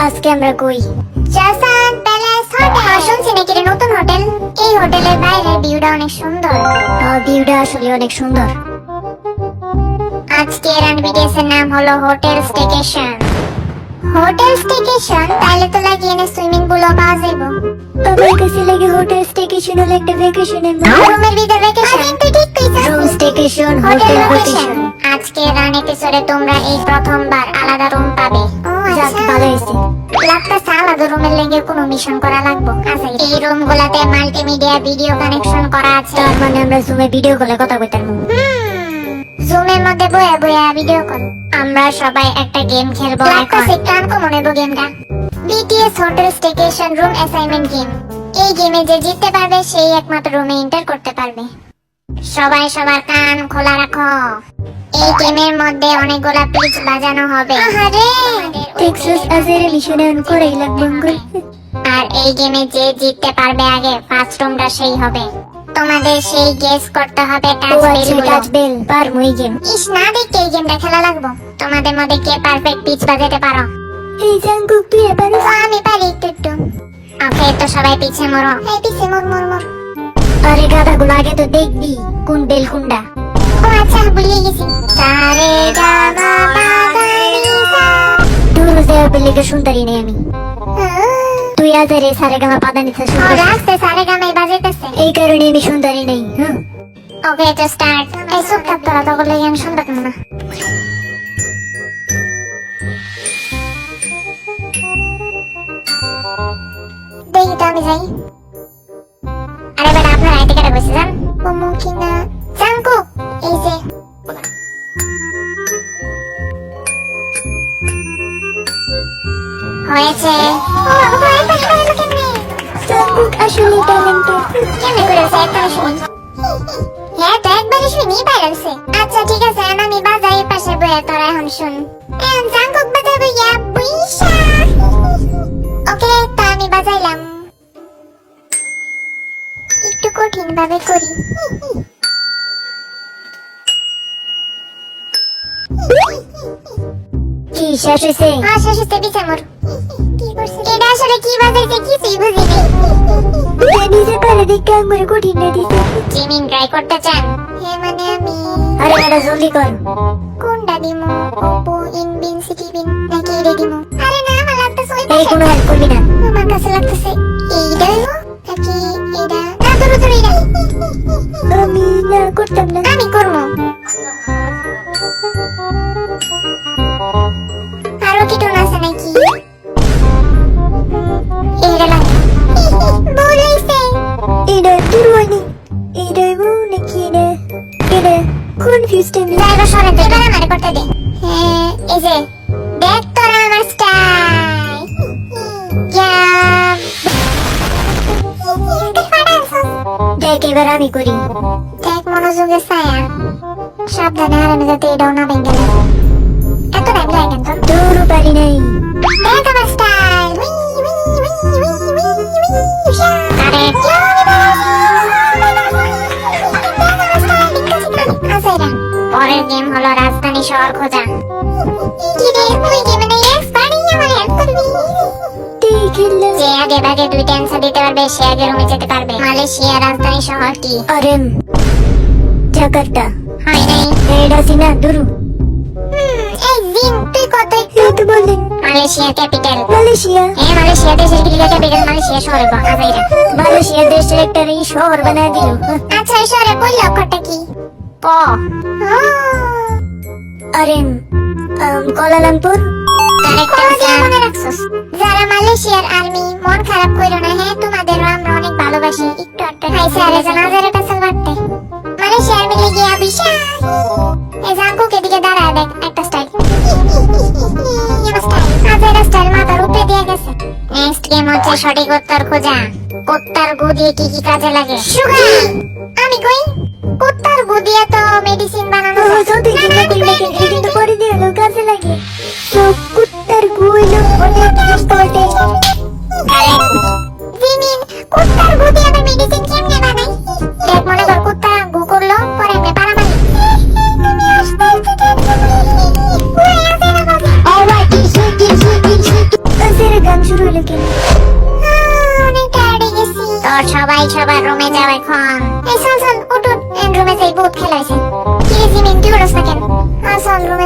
আজকে আমরা কই জাসান প্যালেস হোটেল। শুনছি নাকি এটা নতুন হোটেল। এই হোটেলের বাইরের ভিউটা অনেক সুন্দর। ভিউটা আসলে অনেক সুন্দর। আজকের ভিডিওর নাম হলো হোটেল স্টেকেশন। হোটেল স্টেকেশন তাহলে তো লাগে এনে সুইমিং পুলও পাওয়া যাবে। আমার কাছে লাগে হোটেল স্টেকেশন হলো একটা ভ্যাকেশনের মতো। রুমের ভিতর ভ্যাকেশন তো ঠিক কইছো। Room staycation hotel vacation. আজকের এপিসোডে তোমরা এই প্রথমবার আলাদা রুম পাবে। যাক ভালো হইছে। লাগতাছে আলাদা রুমের লেগে কোনো মিশন করা লাগবে। আচ্ছা এই রুমগুলোতে মাল্টিমিডিয়া ভিডিও কানেকশন করা আছে। তার মানে আমরা জুমে ভিডিও কলে কথা কইতাম। জুমের মধ্যে বয়া বয়া ভিডিও কল। আমরা সবাই একটা গেম খেলবো। লাগতাছে কান কো মনে হইব গেমটা। BTS hotel staycation room assignment game. এই গেমে যে জিততে পারবে সেই একমাত্র রুমে এন্টার করতে পারবে। সবাই সবার কান খোলা রাখো। এই গেমের মধ্যে অনেকগুলা পিচ বাজানো হবে। আরে টেক্সাস আজেরে মিশনে অন করেই লাগবে। আর এই গেমে যে জিততে পারবে আগে ফার্স্ট রুমটা সেই হবে। তোমাদের সেই গেস করতে হবে টাচ বেল পার মুই গেম। ইস না দেখতে এই গেমটা খেলা লাগবে। তোমাদের মধ্যে কে পারফেক্ট পিচ বাজাতে পারো? এই জাঙ্কুক তুই পারো? আমি পারি একটু। ওকে তো সবাই পিছে মরো। এই পিছে মর মর মর। আরে গাধাগুলো আগে তো দেখবি কোন বেল কোনটা। ও আচ্ছা ভুলে গেছি। সারে গামা পাদানিসা। দূর থেকে বেলকে শুনতারি নেই আমি। তুই আজারে সারে গামা পাদানিসা শুনছিস? ও রাস্তে সারে গামা বাজাইতেছে। এই কারণে আমি শুনতারি নেই। ওকে তো স্টার্ট। এই সব কাপড় তো বলে আমি শুনতে পারবো না। দেখি তো আমি যাই। আরে বেটা আপনার আইতে কেটে বসে যান। ও মুখিনা জাঙ্কু এই যে হয়েছে। ও বাবা এটা হলো কেমনে? জাঙ্কু আসলে ট্যালেন্টেড। কেমনে করেছে একটা শুনি। হ্যাঁ তো একবারই শুনি পারছে। আচ্ছা ঠিক আছে আমি বাজাই পাশে বইয়া তোরা এখন শুন। জাঙ্কু বাজাবে ইয়া বুইশা। ওকে তো আমি বাজাইলাম। একটু কঠিন ভাবে করি। কি শেষ হইছে? হ্যাঁ শেষ হইছে। পিছে মোর কি করছিস? এটা আসলে কি বাজাইছে কিছুই বুঝিনি। নিজে করে দেখে আমার কঠিন না দিছে। জিমিং ট্রাই করতে চান? হ্যাঁ মানে আমি। আরে বেটা জলদি কর। কোনটা দিমু? ওপো ইনভিনসিটি বিন নাকি এটা দিমু? আরে না আমার লাগতেছে ওই। এই কোনো হেল্প করবি না। আমার কাছে লাগতেছে এইটা দিমু নাকি এটা? না ধরো ধরো এটা। আমি না করতাম না। আমি করবো। আরো কি টোন আছে নাকি? এইটা লাগে। ভুল হইছে। এটা দুর্বনি। এটা ভুল নাকি এটা? এটা কনফিউজড আমি। যাইবা সরে দে। এবার আমারে করতে দে। হ্যাঁ এই যে দেখ তোরা আমার স্টাইল। দেখ এবার আমি করি। দেখ মনোযোগে ছায়া। সাবধানে হারানো যাতে এটাও না ভেঙে যায়। এত টাইম লাগে কেন? দূর পারি নাই। দেখ আমার স্টাইল। পরের গেম হলো রাজধানী শহর খোঁজা। কি রে ওই গেমে না এক্সপার্টই আমার হেল্প করবি। যে আগে ভাগে দুইটা অ্যান্সার দিতে পারবে সে আগে রুমে যেতে পারবে। মালয়েশিয়া রাজধানী শহর কি? আরে জাকার্তা। হয় নাই। এটা সিনা দুরু। এই জিন তুই কত তো বললেন? Malaysia capital. মালয়েশিয়া? হ্যাঁ মালয়েশিয়া দেশের ক্যাপিটাল মালয়েশিয়া শহরে আজাইরা। মালয়েশিয়া দেশের একটা এই শহর বানায় দিল। আচ্ছা এই শহরে কই লক্ষটা কি? প। আরে কুয়ালালামপুর। Correct answer. মনে রাখছস? যারা মালয়েশিয়ার আর্মি মন খারাপ কইরো না। হ্যাঁ তোমাদেরও আমরা অনেক ভালোবাসি। একটু আটটা খাইছে আরে জানাজারে পেছল বাড়তে। মালয়েশিয়ার মিলে গিয়া বিশাল। এই জাঙ্কু কে দিকে দাঁড়ায় দেখ একটা স্টাইল। আজের স্টাইল মাথার উপরে দিয়ে গেছে। নেক্সট গেম হচ্ছে সঠিক উত্তর খোঁজা। কুত্তার গু দিয়ে কি কি কাজে লাগে? সুগার। আমি কই কুত্তার গু দিয়ে তো মেডিসিন বানানো যায়। যদি না কইলে কিন্তু করে দিও কাজে লাগে। তো কুত্তার গু হলো অনেক ইম্পর্টেন্ট। কারেক্ট। জিমিন কুত্তার গু দিয়ে আমরা মেডিসিন কেমনে বানাই? দেখ মনে কর কুত্তা গু করলো পরে আমরা পারা মারি। তুমি আসতে অলরাইট বলে কেন? অনেক টায়ার্ড হয়ে গেছি। তোর সবাই সবার রুমে যাও এখন। এই চল চল উঠ উঠ, রুমে যাই, বহুত খেলা হয়েছে। কি রে জিমিন, তুই উঠোস না কেন? চল রুমে